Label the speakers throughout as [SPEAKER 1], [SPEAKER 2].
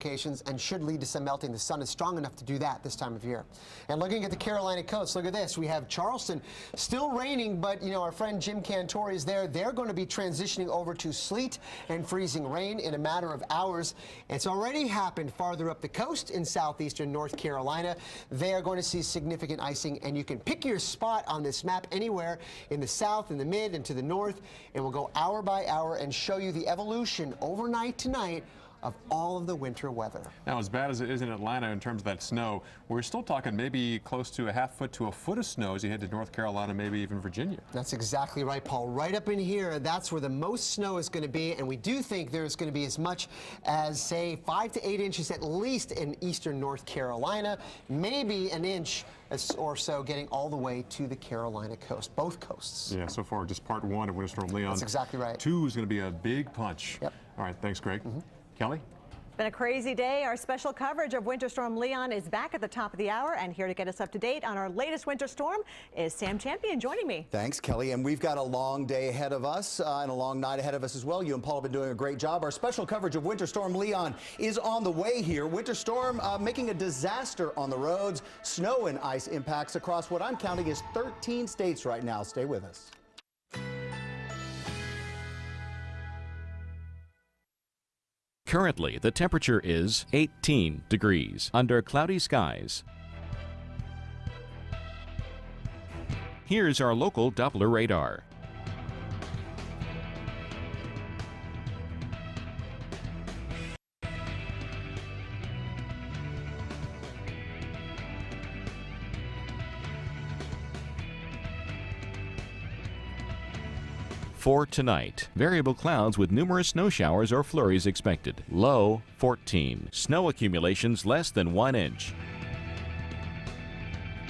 [SPEAKER 1] and should lead to some melting. The sun is strong enough to do that this time of year. And looking at the Carolina coast, look at this. We have Charleston still raining, but you know, our friend Jim Cantore is there. They're going to be transitioning over to sleet and freezing rain in a matter of hours. It's already happened farther up the coast in southeastern North Carolina. They are going to see significant icing, and you can pick your spot on this map anywhere in the south, in the mid, and to the north. And we'll go hour by hour and show you the evolution overnight tonight of all of the winter weather.
[SPEAKER 2] Now, as bad as it is in Atlanta in terms of that snow, we're still talking maybe close to a half foot to a foot of snow as you head to North Carolina, maybe even Virginia.
[SPEAKER 1] That's exactly right, Paul. Right up in here, that's where the most snow is going to be, and we do think there's going to be as much as, say, 5 to 8 inches at least in eastern North Carolina, maybe an inch or so getting all the way to the Carolina coast, both coasts.
[SPEAKER 2] Yeah, so far just part one of Winter Storm Leon.
[SPEAKER 1] That's exactly right.
[SPEAKER 2] 2 is going to be a big punch.
[SPEAKER 1] Yep.
[SPEAKER 2] All right, thanks, Greg. Kelly?
[SPEAKER 3] It's been a crazy day. Our special coverage of Winter Storm Leon is back at the top of the hour, and here to get us up to date on our latest winter storm is Sam Champion joining me.
[SPEAKER 4] Thanks, Kelly. And we've got a long day ahead of us and a long night ahead of us as well. You and Paul have been doing a great job. Our special coverage of Winter Storm Leon is on the way here. Winter Storm making a disaster on the roads. Snow and ice impacts across what I'm counting is 13 states right now. Stay with us.
[SPEAKER 5] Currently, the temperature is 18 degrees under cloudy skies. Here's our local Doppler radar. For tonight, variable clouds with numerous snow showers or flurries expected. Low 14. Snow accumulations less than 1 inch.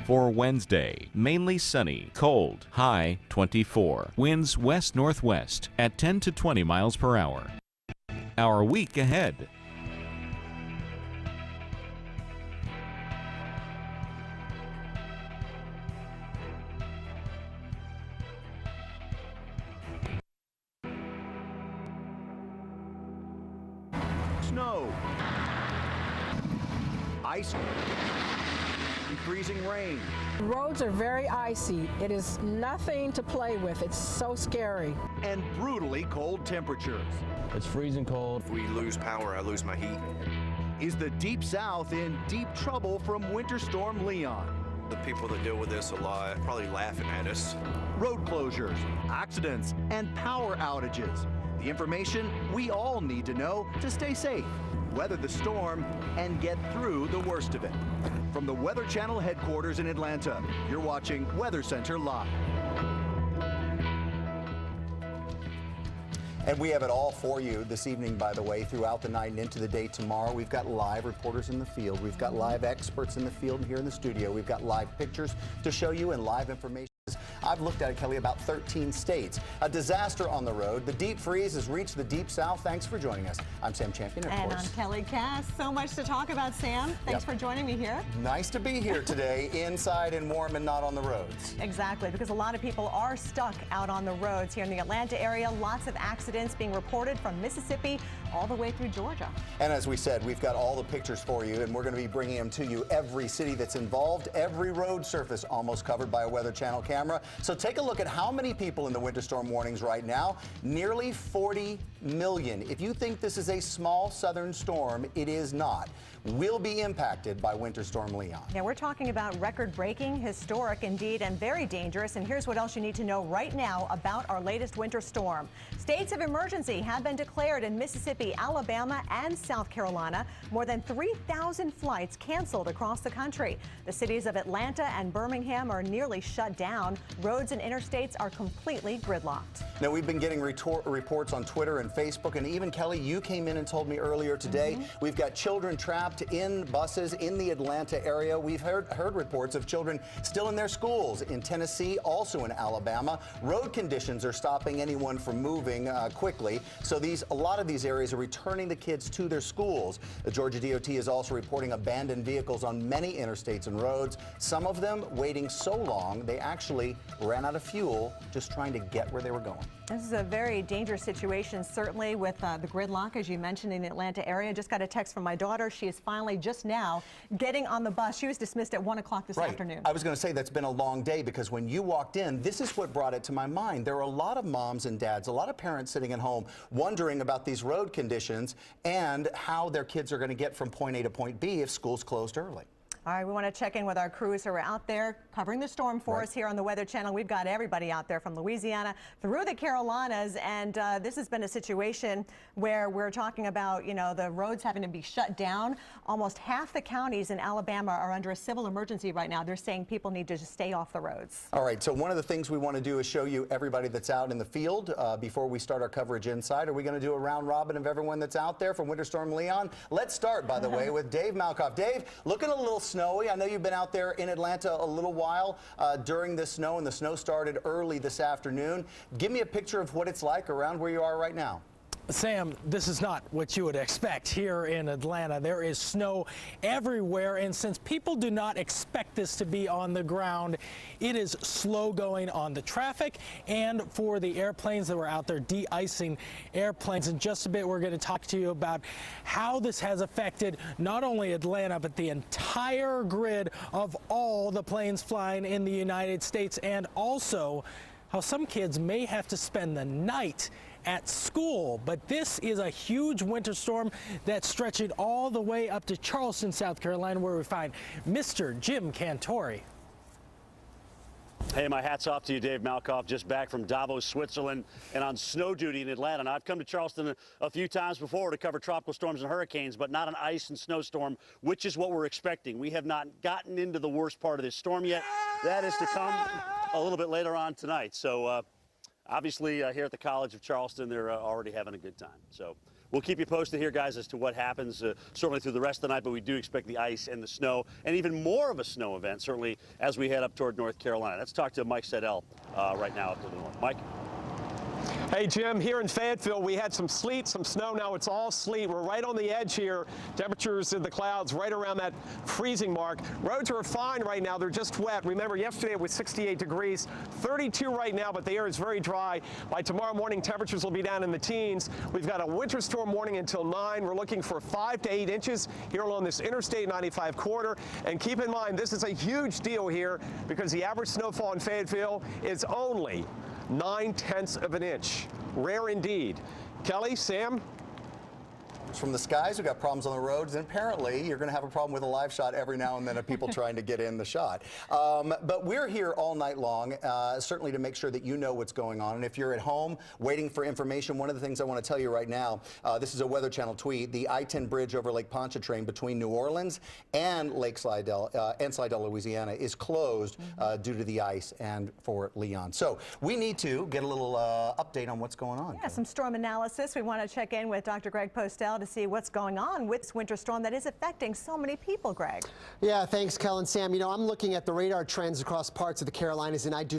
[SPEAKER 5] For Wednesday, mainly sunny, cold, high 24. Winds west-northwest at 10 to 20 miles per hour. Our week ahead.
[SPEAKER 6] Snow, ice, and freezing rain.
[SPEAKER 7] Roads are very icy. It is nothing to play with. It's so scary.
[SPEAKER 6] And brutally cold temperatures.
[SPEAKER 8] It's freezing cold.
[SPEAKER 9] If we lose power, I lose my heat.
[SPEAKER 6] Is the Deep South in deep trouble from Winter Storm Leon?
[SPEAKER 9] The people that deal with this a lot are probably laughing at us.
[SPEAKER 6] Road closures, accidents, and power outages. The information we all need to know to stay safe, weather the storm, and get through the worst of it. From the Weather Channel headquarters in Atlanta, you're watching Weather Center Live.
[SPEAKER 4] And we have it all for you this evening, by the way, throughout the night and into the day tomorrow. We've got live reporters in the field. We've got live experts in the field and here in the studio. We've got live pictures to show you and live information. I've looked at it, Kelly, about 13 states. A disaster on the road. The deep freeze has reached the Deep South. Thanks for joining us. I'm Sam Champion, of course.
[SPEAKER 3] And I'm Kelly Cass. So much to talk about, Sam. Thanks for joining me here.
[SPEAKER 4] Nice to be here today, inside and warm and not on the roads.
[SPEAKER 3] Exactly, because a lot of people are stuck out on the roads here in the Atlanta area. Lots of accidents being reported from Mississippi all the way through Georgia.
[SPEAKER 4] And as we said, we've got all the pictures for you, and we're going to be bringing them to you. Every city that's involved, every road surface almost covered by a Weather Channel camera. So take a look at how many people in the winter storm warnings right now. Nearly 40 million. If you think this is a small southern storm, it is not. Will be impacted by Winter Storm Leon.
[SPEAKER 3] Yeah, we're talking about record-breaking, historic indeed, and very dangerous. And here's what else you need to know right now about our latest winter storm. States of emergency have been declared in Mississippi, Alabama, and South Carolina. More than 3,000 flights canceled across the country. The cities of Atlanta and Birmingham are nearly shut down. Roads and interstates are completely gridlocked.
[SPEAKER 4] Now, we've been getting reports on Twitter and Facebook, and even, Kelly, you came in and told me earlier today, we've got children trapped trapped in buses in the Atlanta area. We've heard reports of children still in their schools in Tennessee, also in Alabama. Road conditions are stopping anyone from moving quickly. So a lot of these areas are returning the kids to their schools. The Georgia DOT is also reporting abandoned vehicles on many interstates and roads. Some of them waiting so long they actually ran out of fuel just trying to get where they were going.
[SPEAKER 3] This is a very dangerous situation, certainly with the gridlock, as you mentioned, in the Atlanta area. Just got a text from my daughter. She is finally just now getting on the bus. She was dismissed at 1 o'clock this afternoon.
[SPEAKER 4] I was going to say that's been a long day, because when you walked in, this is what brought it to my mind. There are a lot of moms and dads, a lot of parents sitting at home wondering about these road conditions and how their kids are going to get from point A to point B if school's closed early.
[SPEAKER 3] All right, we want to check in with our crews who are out there covering the storm for us here on the Weather Channel. We've got everybody out there from Louisiana through the Carolinas, and this has been a situation where we're talking about, you know, the roads having to be shut down. Almost half the counties in Alabama are under a civil emergency right now. They're saying people need to just stay off the roads.
[SPEAKER 4] All right, so one of the things we want to do is show you everybody that's out in the field before we start our coverage inside. Are we going to do a round robin of everyone that's out there from Winter Storm Leon? Let's start, by the way, with Dave Malkoff. Dave, looking a little snowy. I know you've been out there in Atlanta a little while during the snow, and the snow started early this afternoon. Give me a picture of what it's like around where you are right now.
[SPEAKER 8] Sam, this is not what you would expect here in Atlanta. There is snow everywhere, and since people do not expect this to be on the ground, it is slow going on the traffic and for the airplanes that were out there de-icing airplanes. In just a bit, we're going to talk to you about how this has affected not only Atlanta, but the entire grid of all the planes flying in the United States, and also how some kids may have to spend the night at school. But this is a huge winter storm that's stretching all the way up to Charleston, South Carolina, where we find Mr. Jim Cantore.
[SPEAKER 10] Hey, my hat's off to you, Dave Malkoff, just back from Davos, Switzerland, and on snow duty in Atlanta. And I've come to Charleston a few times before to cover tropical storms and hurricanes, but not an ice and snowstorm, which is what we're expecting. We have not gotten into the worst part of this storm yet. That is to come a little bit later on tonight. So obviously here at the College of Charleston, they're already having a good time. So we'll keep you posted here, guys, as to what happens certainly through the rest of the night, but we do expect the ice and the snow and even more of a snow event, certainly as we head up toward North Carolina. Let's talk to Mike Seidel right now up to the north. Mike?
[SPEAKER 11] Hey, Jim, here in Fayetteville, we had some sleet, some snow. Now it's all sleet. We're right on the edge here. Temperatures in the clouds right around that freezing mark. Roads are fine right now. They're just wet. Remember, yesterday it was 68 degrees, 32 right now, but the air is very dry. By tomorrow morning, temperatures will be down in the teens. We've got a winter storm warning until 9. We're looking for 5 to 8 inches here along this Interstate 95 corridor. And keep in mind, this is a huge deal here because the average snowfall in Fayetteville is only 9/10 of an inch. Rare indeed. Kelly, Sam?
[SPEAKER 4] From the skies, we've got problems on the roads, and apparently you're going to have a problem with a live shot every now and then of people trying to get in the shot. But we're here all night long, certainly to make sure that you know what's going on. And if you're at home waiting for information, one of the things I want to tell you right now, this is a Weather Channel tweet. The I-10 bridge over Lake Pontchartrain between New Orleans and Slidell, Louisiana, is closed due to the ice and for Leon. So we need to get a little update on what's going on.
[SPEAKER 3] Yeah, some storm analysis. We want to check in with Dr. Greg Postel to see what's going on with this winter storm that is affecting so many people, Greg.
[SPEAKER 1] Yeah, thanks, Kel and Sam. You know, I'm looking at the radar trends across parts of the Carolinas, and I do